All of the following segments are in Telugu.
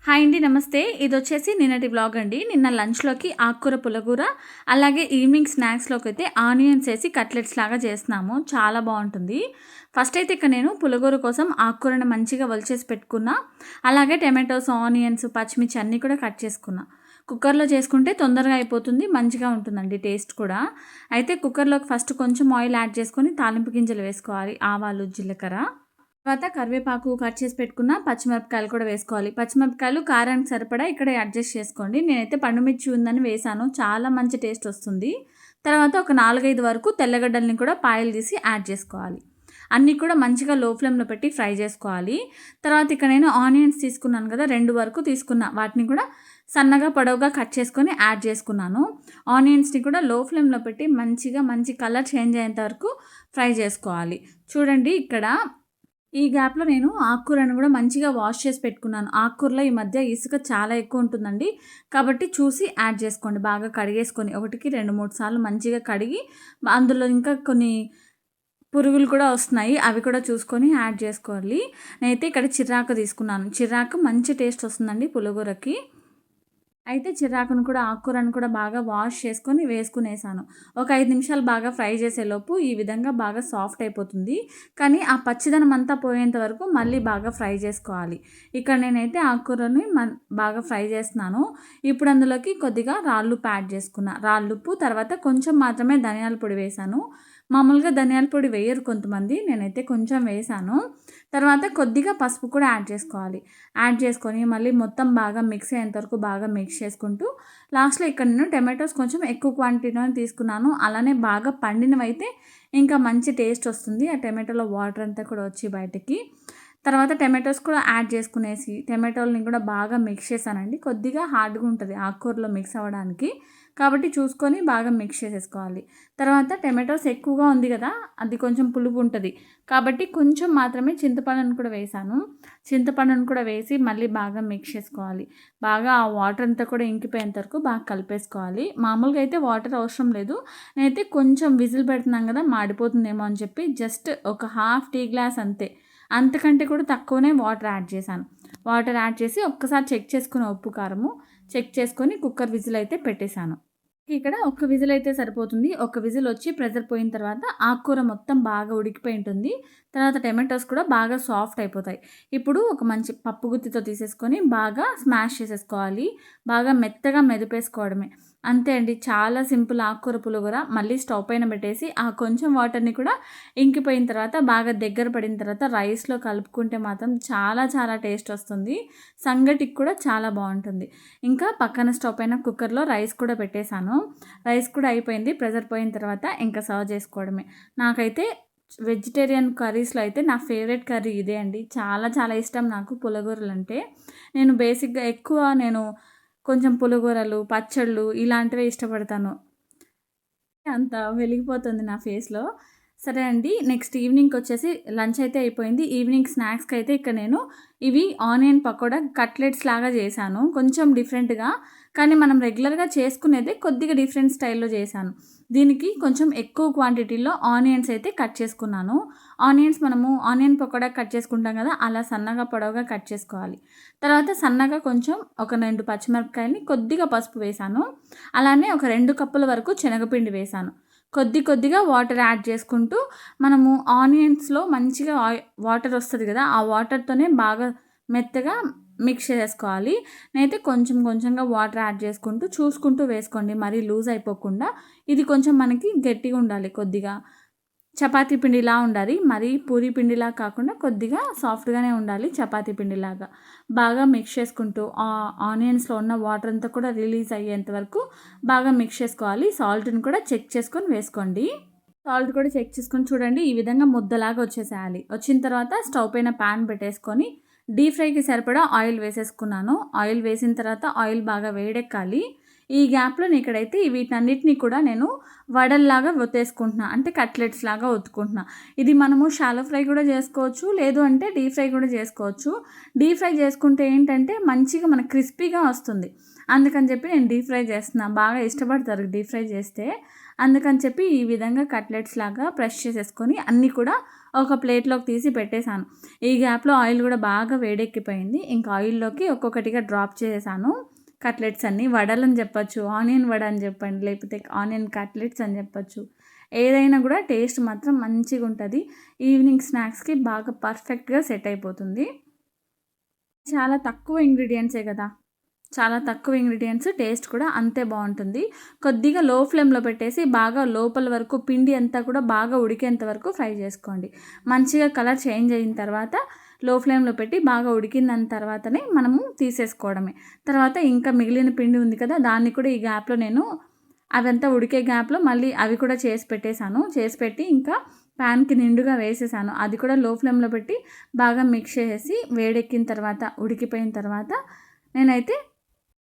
హాయ్ అండి, నమస్తే. ఇదొచ్చేసి నిన్నటి వ్లాగ్ అండి. నిన్న లంచ్‌లోకి ఆకుకూర పులగూర, అలాగే ఈవినింగ్ స్నాక్స్‌లోకి అయితే ఆనియన్స్ ఏసి కట్లెట్స్ లాగా చేస్తున్నాము. చాలా బావుంటుంది. ఫస్ట్ అయితే ఇక్కడ నేను పులగూర కోసం ఆకుకూరని మంచిగా ఒలిచేసి పెట్టుకున్నా. అలాగే టమాటోస్, ఆనియన్స్, పచ్చిమిర్చి అన్నీ కూడా కట్ చేసుకున్నా. కుక్కర్‌లో చేసుకుంటే తొందరగా అయిపోతుంది. మంచిగా ఉంటుందండి టేస్ట్ కూడా. అయితే కుక్కర్‌లోకి ఫస్ట్ కొంచెం ఆయిల్ యాడ్ చేసుకొని తాలింపు గింజలు వేసుకోవాలి. ఆవాలు, జీలకర్ర, తర్వాత కరివేపాకు, కట్ చేసి పెట్టుకున్న పచ్చిమిరపకాయలు కూడా వేసుకోవాలి. పచ్చిమిరపకాయలు కారానికి సరిపడా ఇక్కడ అడ్జస్ట్ చేసుకోండి. నేనైతే పండుమిర్చి ఉందని వేశాను. చాలా మంచి టేస్ట్ వస్తుంది. తర్వాత ఒక 4, 5 వరకు తెల్లగడ్డల్ని కూడా పాయలు తీసి యాడ్ చేసుకోవాలి. అన్నీ కూడా మంచిగా లో ఫ్లేమ్‌లో పెట్టి ఫ్రై చేసుకోవాలి. తర్వాత ఇక్కడ నేను ఆనియన్స్ తీసుకున్నాను కదా, 2 వరకు తీసుకున్నా. వాటిని కూడా సన్నగా, పొడవుగా కట్ చేసుకొని యాడ్ చేసుకున్నాను. ఆనియన్స్‌ని కూడా లో ఫ్లేమ్‌లో పెట్టి మంచి కలర్ చేంజ్ అయ్యేంత వరకు ఫ్రై చేసుకోవాలి. చూడండి ఇక్కడ ఈ గ్యాప్‌లో నేను ఆకుకూరను కూడా మంచిగా వాష్ చేసి పెట్టుకున్నాను. ఆకుకూరలో ఈ మధ్య ఇసుక చాలా ఎక్కువ ఉంటుందండి. కాబట్టి చూసి యాడ్ చేసుకోండి. బాగా కడిగేసుకొని 1కి 2, 3 సార్లు మంచిగా కడిగి అందులో ఇంకా కొన్ని పురుగులు కూడా వస్తున్నాయి. అవి కూడా చూసుకొని యాడ్ చేసుకోవాలి. నేనైతే ఇక్కడ చిర్రాకు తీసుకున్నాను. చిర్రాకు మంచి టేస్ట్ వస్తుందండి పులిహోరకి. అయితే చిర్రాకును కూడా, ఆకుకూరను కూడా బాగా వాష్ చేసుకొని వేసుకునేసాను. ఒక 5 నిమిషాలు బాగా ఫ్రై చేసేలోపు ఈ విధంగా బాగా సాఫ్ట్ అయిపోతుంది. కానీ ఆ పచ్చిదనం అంతా పోయేంత వరకు మళ్ళీ బాగా ఫ్రై చేసుకోవాలి. ఇక్కడ నేనైతే ఆకుకూరని బాగా ఫ్రై చేస్తున్నాను. ఇప్పుడు అందులోకి కొద్దిగా రాళ్ళుప్పు యాడ్ చేసుకున్నా. రాళ్ళుప్పు, తర్వాత కొంచెం మాత్రమే ధనియాల పొడి వేశాను. మామూలుగా ధనియాల పొడి వేయరు కొంతమంది. నేనైతే కొంచెం వేశాను. తర్వాత కొద్దిగా పసుపు కూడా యాడ్ చేసుకోవాలి. యాడ్ చేసుకొని మళ్ళీ మొత్తం బాగా మిక్స్ అయ్యేంత వరకు బాగా మిక్స్ చేసుకుంటూ లాస్ట్‌లో ఇక్కడ నేను టమాటోస్ కొంచెం ఎక్కువ క్వాంటిటీలోనే తీసుకున్నాను. అలానే బాగా పండినవైతే ఇంకా మంచి టేస్ట్ వస్తుంది. ఆ టమాటోలో వాటర్ అంతా కూడా వచ్చి బయటకి. తర్వాత టమాటోస్ కూడా యాడ్ చేసుకునేసి టమాటోలని కూడా బాగా మిక్స్ చేశానండి. కొద్దిగా హార్డ్‌గా ఉంటుంది ఆకుకూరలో మిక్స్ అవ్వడానికి. కాబట్టి చూసుకొని బాగా మిక్స్ చేసేసుకోవాలి. తర్వాత టమాటోస్ ఎక్కువగా ఉంది కదా, అది కొంచెం పులుపు ఉంటుంది. కాబట్టి కొంచెం మాత్రమే చింతపండును కూడా వేశాను. చింతపండును కూడా వేసి మళ్ళీ బాగా మిక్స్ చేసుకోవాలి. బాగా ఆ వాటర్ అంతా కూడా ఇంకిపోయేంత వరకు బాగా కలిపేసుకోవాలి. మామూలుగా అయితే వాటర్ అవసరం లేదు. నేనైతే కొంచెం విజిల్ పెడుతున్నాం కదా, మాడిపోతుందేమో అని చెప్పి జస్ట్ ఒక హాఫ్ టీ గ్లాస్ అంతే. అంతకంటే కూడా తక్కువనే వాటర్ యాడ్ చేశాను. వాటర్ యాడ్ చేసి ఒక్కసారి చెక్ చేసుకుని ఉప్పు, కారము చెక్ చేసుకొని కుక్కర్ విజిల్ అయితే పెట్టేశాను. ఇక్కడ ఒక్క విజిల్ అయితే సరిపోతుంది. ఒక విజిల్ వచ్చి ప్రెషర్ పోయిన తర్వాత ఆకుకూర మొత్తం బాగా ఉడికిపోయి ఉంటుంది. తర్వాత టమాటోస్ కూడా బాగా సాఫ్ట్ అయిపోతాయి. ఇప్పుడు ఒక మంచి పప్పు గుత్తితో తీసేసుకొని బాగా స్మాష్ చేసేసుకోవాలి. బాగా మెత్తగా మెదిపేసుకోవడమే. అంతే అండి. చాలా సింపుల్ ఆకుకూర పులిహోర. మళ్ళీ స్టవ్ పైన పెట్టేసి ఆ కొంచెం వాటర్‌ని కూడా ఇంకిపోయిన తర్వాత బాగా దగ్గర పడిన తర్వాత రైస్‌లో కలుపుకుంటే మాత్రం చాలా చాలా టేస్ట్ వస్తుంది. సంగటికి కూడా చాలా బావుంటుంది. ఇంకా పక్కన స్టవ్ పైన కుక్కర్‌లో రైస్ కూడా పెట్టేశాను. రైస్ కూడా అయిపోయింది. ప్రెషర్ పోయిన తర్వాత ఇంకా సర్వ్ చేసుకోవడమే. నాకైతే వెజిటేరియన్ కర్రీస్‌లో అయితే నా ఫేవరెట్ కర్రీ ఇదే అండి. చాలా చాలా ఇష్టం నాకు పులిహోరలంటే. నేను బేసిక్‌గా ఎక్కువ కొంచెం పులిహోరలు, పచ్చళ్ళు ఇలాంటివే ఇష్టపడతాను. అంత వెలిగిపోతుంది నా ఫేస్‌లో. సరే అండి. నెక్స్ట్ ఈవినింగ్‌కొచ్చేసి లంచ్ అయితే అయిపోయింది. ఈవినింగ్ స్నాక్స్‌కైతే ఇక్కడ నేను ఇవి ఆనియన్ పకోడా కట్లెట్స్ లాగా చేశాను. కొంచెం డిఫరెంట్‌గా. కానీ మనం రెగ్యులర్‌గా చేసుకునేదే కొద్దిగా డిఫరెంట్ స్టైల్‌లో చేశాను. దీనికి కొంచెం ఎక్కువ క్వాంటిటీలో ఆనియన్స్ అయితే కట్ చేసుకున్నాను. ఆనియన్స్ మనము ఆనియన్ పకోడా కట్ చేసుకుంటాం కదా, అలా సన్నగా పొడవుగా కట్ చేసుకోవాలి. తర్వాత సన్నగా కొంచెం ఒక 2 పచ్చిమిరపకాయలని కొద్దిగా పసుపు వేశాను. అలానే ఒక 2 కప్పుల వరకు శనగపిండి వేశాను. కొద్దిగా వాటర్ యాడ్ చేసుకుంటూ మనము ఆనియన్స్‌లో మంచిగా వాటర్ వస్తది కదా, ఆ వాటర్‌తోనే బాగా మెత్తగా మిక్స్ చేసేసుకోవాలి. నేనైతే కొంచెం కొంచెంగా వాటర్ యాడ్ చేసుకుంటూ చూసుకుంటూ వేసుకోండి. మరీ లూజ్ అయిపోకుండా. ఇది కొంచెం మనకి గట్టిగా ఉండాలి కొద్దిగా. చపాతీ పిండిలా ఉండాలి. మరీ పూరీ పిండిలా కాకుండా కొద్దిగా సాఫ్ట్‌గానే ఉండాలి చపాతీ పిండిలాగా. బాగా మిక్స్ చేసుకుంటూ ఆనియన్స్‌లో ఉన్న వాటర్ అంతా కూడా రిలీజ్ అయ్యేంత వరకు బాగా మిక్స్ చేసుకోవాలి. సాల్ట్‌ని కూడా చెక్ చేసుకొని వేసుకోండి. సాల్ట్ కూడా చెక్ చేసుకొని చూడండి. ఈ విధంగా ముద్దలాగా వచ్చేసేయాలి. వచ్చిన తర్వాత స్టవ్ పైన పాన్ పెట్టేసుకొని డీప్ ఫ్రైకి సరిపడా ఆయిల్ వేసేసుకున్నాను. ఆయిల్ వేసిన తర్వాత ఆయిల్ బాగా వేడెక్కాలి. ఈ గ్యాప్‌లో ఇక్కడైతే వీటన్నిటిని కూడా నేను వడల్లాగా ఒత్తేసుకుంటున్నా. అంటే కట్లెట్స్ లాగా ఒత్తుకుంటున్నా. ఇది మనము షాలో ఫ్రై కూడా చేసుకోవచ్చు. లేదు అంటే డీప్ ఫ్రై కూడా చేసుకోవచ్చు. డీప్ ఫ్రై చేసుకుంటే ఏంటంటే మంచిగా మనకు క్రిస్పీగా వస్తుంది. అందుకని చెప్పి నేను డీప్ ఫ్రై చేస్తున్నా. బాగా ఇష్టపడతారు డీప్ ఫ్రై చేస్తే. అందుకని చెప్పి ఈ విధంగా కట్లెట్స్ లాగా ప్రెస్ చేసేసుకొని అన్నీ కూడా ఒక ప్లేట్లోకి తీసి పెట్టేశాను. ఈ గ్యాప్లో ఆయిల్ కూడా బాగా వేడెక్కిపోయింది. ఇంకా ఆయిల్లోకి ఒక్కొక్కటిగా డ్రాప్ చేసేసాను కట్లెట్స్ అన్నీ. వడలని చెప్పొచ్చు, ఆనియన్ వడ అని చెప్పండి, లేకపోతే ఆనియన్ కట్లెట్స్ అని చెప్పొచ్చు. ఏదైనా కూడా టేస్ట్ మాత్రం మంచిగా ఉంటుంది. ఈవినింగ్ స్నాక్స్కి బాగా పర్ఫెక్ట్గా సెట్ అయిపోతుంది. చాలా తక్కువ ఇంగ్రీడియంట్సే కదా, చాలా తక్కువ ఇంగ్రీడియంట్స్, టేస్ట్ కూడా అంతే బాగుంటుంది. కొద్దిగా లో ఫ్లేమ్లో పెట్టేసి బాగా లోపల వరకు పిండి అంతా కూడా బాగా ఉడికేంత వరకు ఫ్రై చేసుకోండి. మంచిగా కలర్ చేంజ్ అయిన తర్వాత లో ఫ్లేమ్లో పెట్టి బాగా ఉడికిందని తర్వాతనే మనము తీసేసుకోవడమే. తర్వాత ఇంకా మిగిలిన పిండి ఉంది కదా, దాన్ని కూడా ఈ గ్యాప్లో నేను అవంతా ఉడికే గ్యాప్లో మళ్ళీ అవి కూడా చేసి పెట్టేశాను. చేసి పెట్టి ఇంకా ప్యాన్కి నిండుగా వేసేసాను. అది కూడా లో ఫ్లేమ్లో పెట్టి బాగా మిక్స్ చేసేసి వేడెక్కిన తర్వాత ఉడికిపోయిన తర్వాత నేనైతే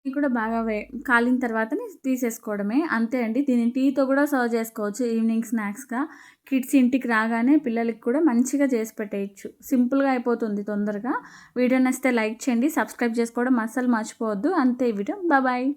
ఇది కూడా బాగా కాలిన తర్వాతనే తీసేసుకోవడమే. అంతే అండి. దీన్ని టీతో కూడా సర్వ్ చేసుకోవచ్చు ఈవినింగ్ స్నాక్స్‌గా. కిడ్స్ ఇంటికి రాగానే పిల్లలకి కూడా మంచిగా చేసి పెట్టేయచ్చు. సింపుల్‌గా అయిపోతుంది తొందరగా. వీడియో నచ్చితే లైక్ చేయండి. సబ్స్క్రైబ్ చేసుకోవడం అస్సలు మర్చిపోవద్దు. అంతే ఈ వీడియో. బాయ్.